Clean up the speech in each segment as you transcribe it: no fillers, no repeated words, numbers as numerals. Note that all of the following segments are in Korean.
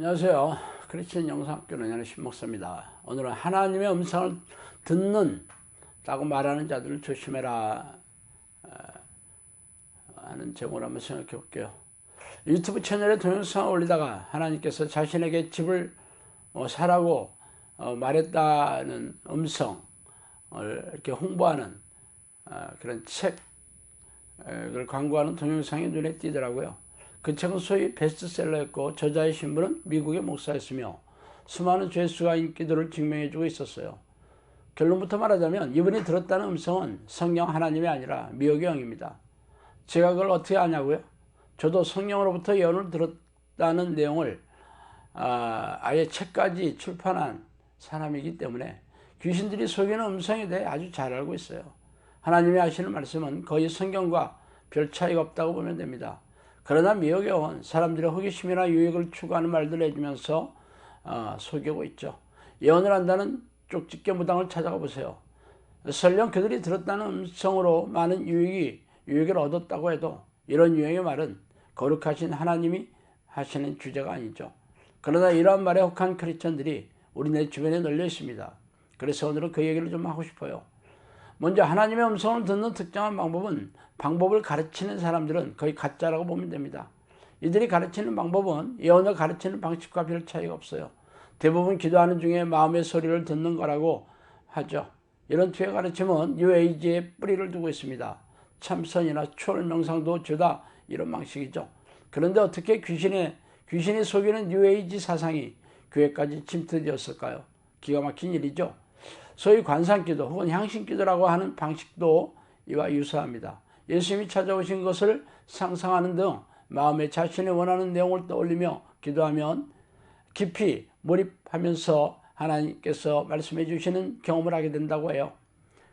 안녕하세요. 크리스천 영상학교 논현의 신목사입니다. 오늘은 하나님의 음성을 듣는다고 말하는 자들을 조심해라 하는 제목을 한번 생각해 볼게요. 유튜브 채널에 동영상을 올리다가 하나님께서 자신에게 집을 사라고 말했다는 음성을 이렇게 홍보하는 그런 책을 광고하는 동영상이 눈에 띄더라고요. 그 책은 소위 베스트셀러였고 저자의 신분은 미국의 목사였으며 수많은 죄수와 인기들을 증명해주고 있었어요. 결론부터 말하자면 이분이 들었다는 음성은 성령 하나님이 아니라 미혹의 영입니다. 제가 그걸 어떻게 아냐고요? 저도 성령으로부터 예언을 들었다는 내용을 아예 책까지 출판한 사람이기 때문에 귀신들이 속이는 음성에 대해 아주 잘 알고 있어요. 하나님이 하시는 말씀은 거의 성경과 별 차이가 없다고 보면 됩니다. 그러나 미혹의 영은 사람들의 호기심이나 유익을 추구하는 말들을 해주면서 속이고 있죠. 예언을 한다는 쪽집게 무당을 찾아가 보세요. 설령 그들이 들었다는 음성으로 많은 유익을 얻었다고 해도 이런 유형의 말은 거룩하신 하나님이 하시는 주제가 아니죠. 그러나 이러한 말에 혹한 크리스천들이 우리네 주변에 널려 있습니다. 그래서 오늘은 그 얘기를 좀 하고 싶어요. 먼저 하나님의 음성을 듣는 특정한 방법을 가르치는 사람들은 거의 가짜라고 보면 됩니다. 이들이 가르치는 방법은 예언을 가르치는 방식과 별 차이가 없어요. 대부분 기도하는 중에 마음의 소리를 듣는 거라고 하죠. 이런 투의 가르침은 뉴에이지에 뿌리를 두고 있습니다. 참선이나 초월 명상도 죄다 이런 방식이죠. 그런데 어떻게 귀신이 속이는 뉴에이지 사상이 교회까지 침투되었을까요? 기가 막힌 일이죠. 소위 관상기도 혹은 향신기도라고 하는 방식도 이와 유사합니다. 예수님이 찾아오신 것을 상상하는 등 마음에 자신이 원하는 내용을 떠올리며 기도하면 깊이 몰입하면서 하나님께서 말씀해 주시는 경험을 하게 된다고 해요.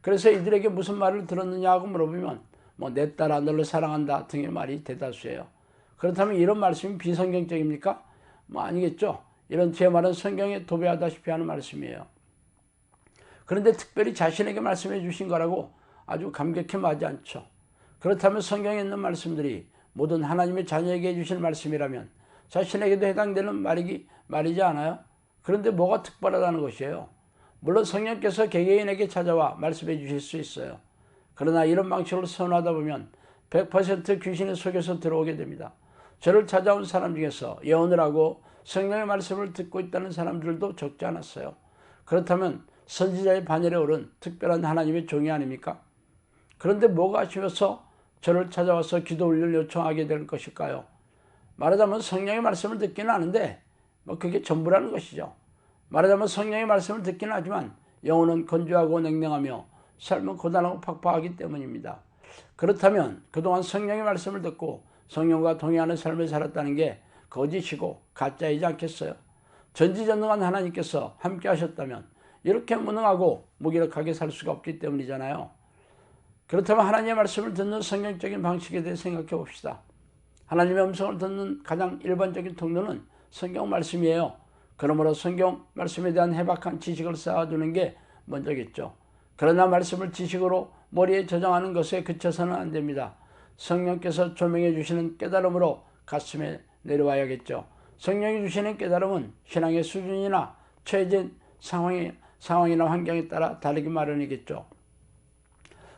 그래서 이들에게 무슨 말을 들었느냐고 물어보면 내 딸아 너를 사랑한다 등의 말이 대다수예요. 그렇다면 이런 말씀이 비성경적입니까? 아니겠죠. 이런 제 말은 성경에 도배하다시피 하는 말씀이에요. 그런데 특별히 자신에게 말씀해 주신 거라고 아주 감격해 마지 않죠. 그렇다면 성경에 있는 말씀들이 모든 하나님의 자녀에게 해주실 말씀이라면 자신에게도 해당되는 말이지 않아요? 그런데 뭐가 특별하다는 것이에요? 물론 성령께서 개개인에게 찾아와 말씀해 주실 수 있어요. 그러나 이런 방식으로 선호하다 보면 100% 귀신의 속에서 들어오게 됩니다. 저를 찾아온 사람 중에서 예언을 하고 성령의 말씀을 듣고 있다는 사람들도 적지 않았어요. 그렇다면 선지자의 반열에 오른 특별한 하나님의 종이 아닙니까? 그런데 뭐가 아쉬워서 저를 찾아와서 기도 훈련을 요청하게 될 것일까요? 말하자면 성령의 말씀을 듣기는 하는데 그게 전부라는 것이죠. 말하자면 성령의 말씀을 듣기는 하지만 영혼은 건조하고 냉랭하며 삶은 고단하고 팍팍하기 때문입니다. 그렇다면 그동안 성령의 말씀을 듣고 성령과 동의하는 삶을 살았다는 게 거짓이고 가짜이지 않겠어요? 전지전능한 하나님께서 함께 하셨다면 이렇게 무능하고 무기력하게 살 수가 없기 때문이잖아요. 그렇다면 하나님의 말씀을 듣는 성경적인 방식에 대해 생각해 봅시다. 하나님의 음성을 듣는 가장 일반적인 통로는 성경 말씀이에요. 그러므로 성경 말씀에 대한 해박한 지식을 쌓아두는 게 먼저겠죠. 그러나 말씀을 지식으로 머리에 저장하는 것에 그쳐서는 안 됩니다. 성령께서 조명해 주시는 깨달음으로 가슴에 내려와야겠죠. 성령이 주시는 깨달음은 신앙의 수준이나 처해진 상황이나 환경에 따라 다르기 마련이겠죠.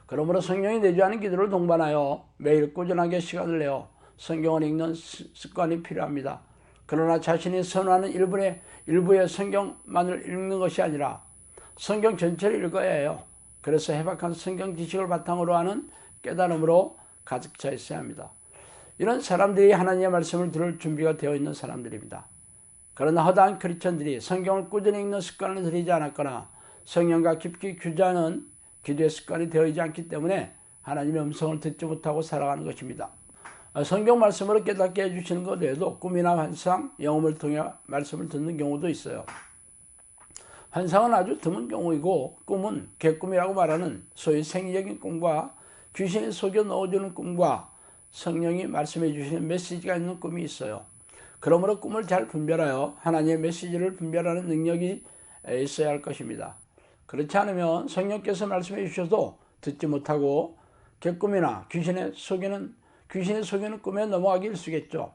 그러므로 성령이 내주하는 기도를 동반하여 매일 꾸준하게 시간을 내어 성경을 읽는 습관이 필요합니다. 그러나 자신이 선호하는 일부의 성경만을 읽는 것이 아니라 성경 전체를 읽어야 해요. 그래서 해박한 성경 지식을 바탕으로 하는 깨달음으로 가득 차 있어야 합니다. 이런 사람들이 하나님의 말씀을 들을 준비가 되어 있는 사람들입니다. 그러나 허다한 크리스천들이 성경을 꾸준히 읽는 습관을 들이지 않았거나 성령과 깊이 교제하는 기도의 습관이 되어 있지 않기 때문에 하나님의 음성을 듣지 못하고 살아가는 것입니다. 성경 말씀으로 깨닫게 해주시는 것 외에도 꿈이나 환상, 영험을 통해 말씀을 듣는 경우도 있어요. 환상은 아주 드문 경우이고 꿈은 개꿈이라고 말하는 소위 생리적인 꿈과 귀신이 속여 넣어주는 꿈과 성령이 말씀해 주시는 메시지가 있는 꿈이 있어요. 그러므로 꿈을 잘 분별하여 하나님의 메시지를 분별하는 능력이 있어야 할 것입니다. 그렇지 않으면 성령께서 말씀해 주셔도 듣지 못하고 개꿈이나 귀신이 속이는 꿈에 넘어가기 일쑤겠죠.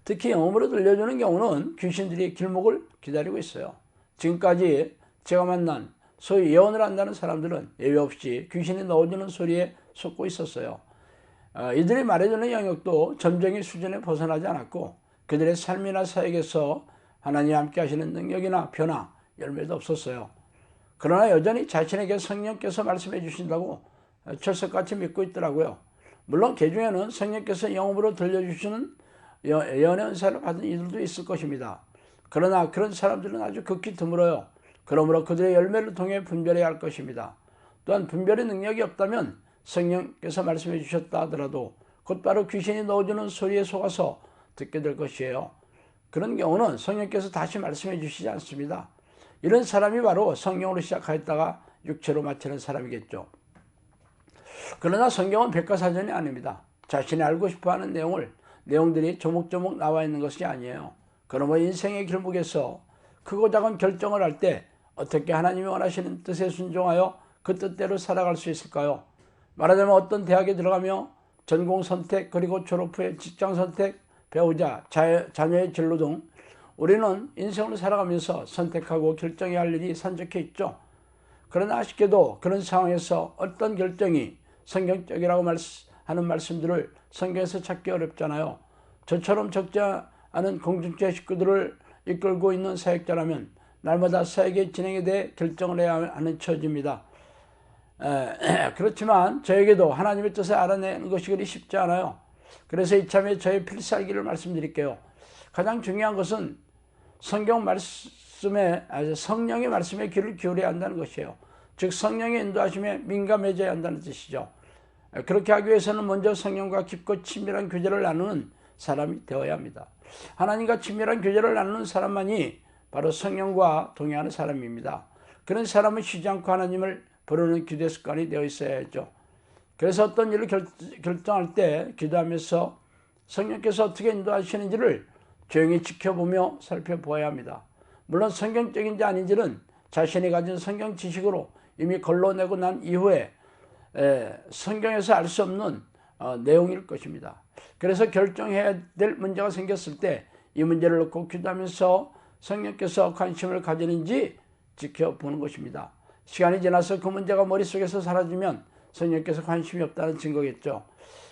특히 영음으로 들려주는 경우는 귀신들이 길목을 기다리고 있어요. 지금까지 제가 만난 소위 예언을 한다는 사람들은 예외 없이 귀신이 넣어주는 소리에 속고 있었어요. 이들이 말해주는 영역도 점쟁이 수준에 벗어나지 않았고 그들의 삶이나 사역에서 하나님이 함께 하시는 능력이나 변화, 열매도 없었어요. 그러나 여전히 자신에게 성령께서 말씀해 주신다고 철석같이 믿고 있더라고요. 물론 그 중에는 성령께서 영음으로 들려주시는 예언의 은사를 받은 이들도 있을 것입니다. 그러나 그런 사람들은 아주 극히 드물어요. 그러므로 그들의 열매를 통해 분별해야 할 것입니다. 또한 분별의 능력이 없다면 성령께서 말씀해 주셨다 하더라도 곧바로 귀신이 넣어주는 소리에 속아서 듣게 될 것이에요. 그런 경우는 성령께서 다시 말씀해 주시지 않습니다. 이런 사람이 바로 성령으로 시작하였다가 육체로 마치는 사람이겠죠. 그러나 성경은 백과사전이 아닙니다. 자신이 알고 싶어하는 내용들이 조목조목 나와 있는 것이 아니에요. 그러므로 인생의 길목에서 크고 작은 결정을 할 때 어떻게 하나님이 원하시는 뜻에 순종하여 그 뜻대로 살아갈 수 있을까요? 말하자면 어떤 대학에 들어가며 전공 선택, 그리고 졸업 후에 직장 선택, 배우자, 자녀의 진로 등 우리는 인생을 살아가면서 선택하고 결정해야 할 일이 산적해 있죠. 그러나 아쉽게도 그런 상황에서 어떤 결정이 성경적이라고 하는 말씀들을 성경에서 찾기 어렵잖아요. 저처럼 적지 않은 공동체 식구들을 이끌고 있는 사역자라면 날마다 사역의 진행에 대해 결정을 해야 하는 처지입니다. 그렇지만 저에게도 하나님의 뜻을 알아내는 것이 그리 쉽지 않아요. 그래서 이참에 저의 필살기를 말씀드릴게요. 가장 중요한 것은 성경의 말씀에 귀를 기울여야 한다는 것이에요. 즉 성령의 인도하심에 민감해져야 한다는 뜻이죠. 그렇게 하기 위해서는 먼저 성령과 깊고 친밀한 교제를 나누는 사람이 되어야 합니다. 하나님과 친밀한 교제를 나누는 사람만이 바로 성령과 동행하는 사람입니다. 그런 사람은 쉬지 않고 하나님을 부르는 기도 습관이 되어 있어야죠. 그래서 어떤 일을 결정할 때 기도하면서 성령께서 어떻게 인도하시는지를 조용히 지켜보며 살펴보아야 합니다. 물론 성경적인지 아닌지는 자신이 가진 성경 지식으로 이미 걸러내고 난 이후에 성경에서 알 수 없는 내용일 것입니다. 그래서 결정해야 될 문제가 생겼을 때 이 문제를 놓고 기도하면서 성령께서 관심을 가지는지 지켜보는 것입니다. 시간이 지나서 그 문제가 머릿속에서 사라지면 성령께서 관심이 없다는 증거겠죠.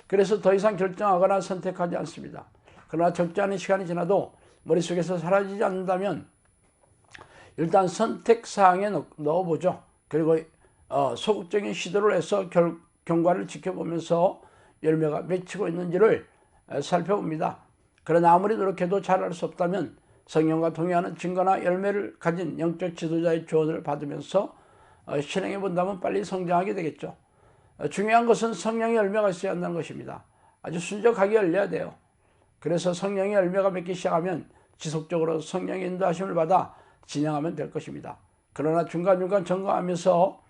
그래서 더 이상 결정하거나 선택하지 않습니다. 그러나 적지 않은 시간이 지나도 머릿속에서 사라지지 않는다면 일단 선택사항에 넣어보죠. 그리고 소극적인 시도를 해서 경과를 지켜보면서 열매가 맺히고 있는지를 살펴봅니다. 그러나 아무리 노력해도 잘할 수 없다면 성령과 동의하는 증거나 열매를 가진 영적 지도자의 조언을 받으면서 실행해 본다면 빨리 성장하게 되겠죠. 중요한 것은 성령의 열매가 있어야 한다는 것입니다. 아주 순적하게 열려야 돼요. 그래서 성령의 열매가 맺기 시작하면 지속적으로 성령의 인도하심을 받아 진행하면 될 것입니다. 그러나 중간중간 점검하면서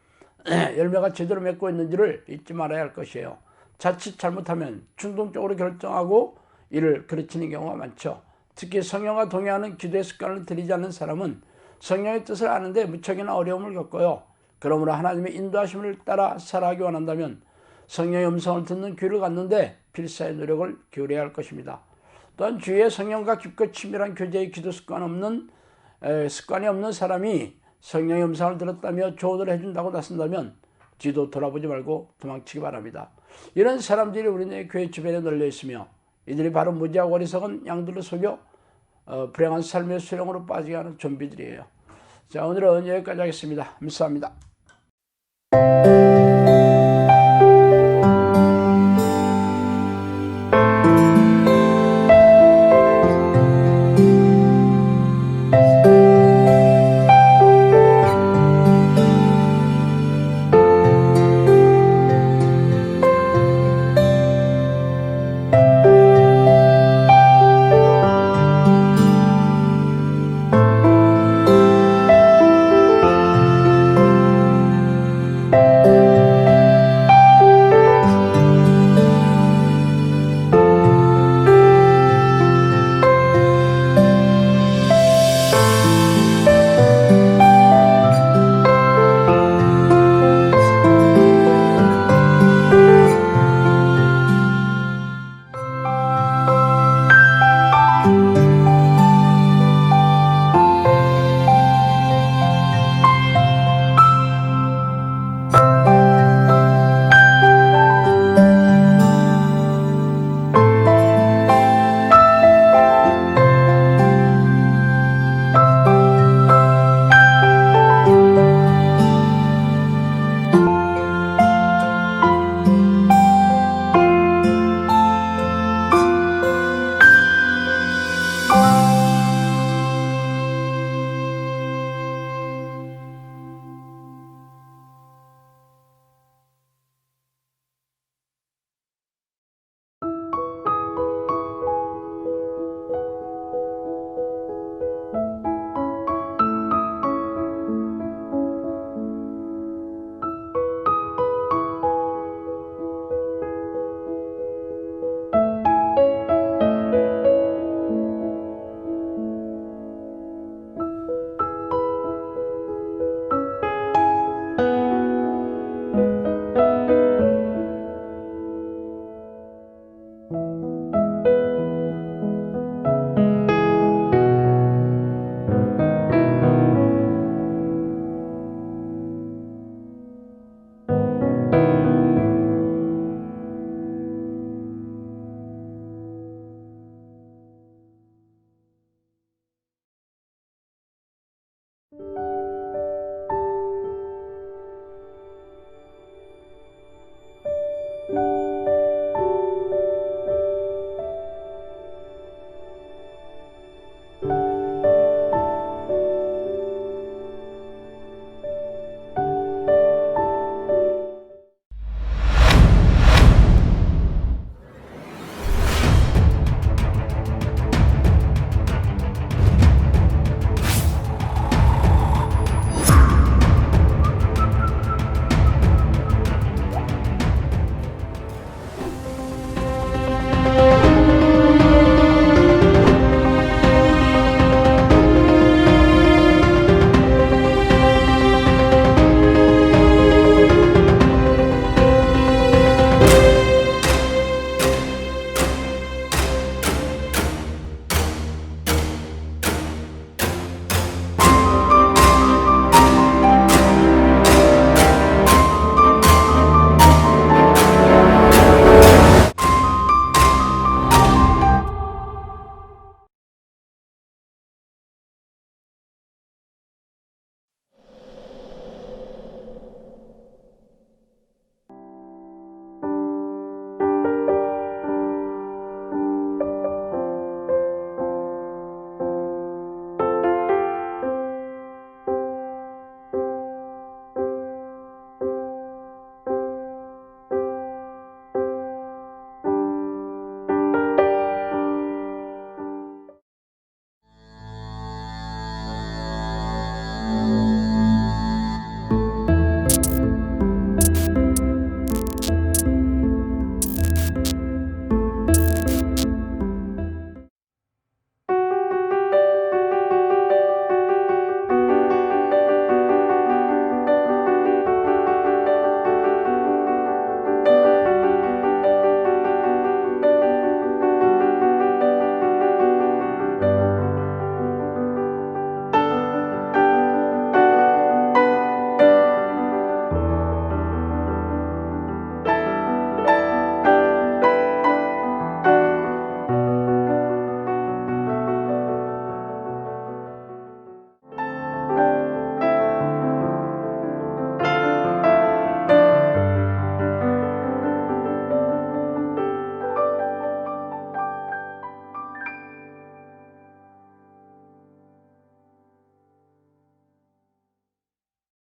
열매가 제대로 맺고 있는지를 잊지 말아야 할 것이에요. 자칫 잘못하면 충동적으로 결정하고 이를 그르치는 경우가 많죠. 특히 성령과 동의하는 기도의 습관을 들이지 않는 사람은 성령의 뜻을 아는데 무척이나 어려움을 겪어요. 그러므로 하나님의 인도하심을 따라 살아가기 원한다면 성령의 음성을 듣는 귀를 갖는데 필사의 노력을 기울여야 할 것입니다. 또한 주위에 성령과 깊고 친밀한 교제의 기도 습관이 없는 사람이 성령의 음성을 들었다며 조언을 해준다고 나선다면 뒤도 돌아보지 말고 도망치기 바랍니다. 이런 사람들이 우리네 교회 주변에 널려 있으며 이들이 바로 무지하고 어리석은 양들을 속여 불행한 삶의 수렁으로 빠지게 하는 좀비들이에요. 자, 오늘은 여기까지 하겠습니다. 감사합니다.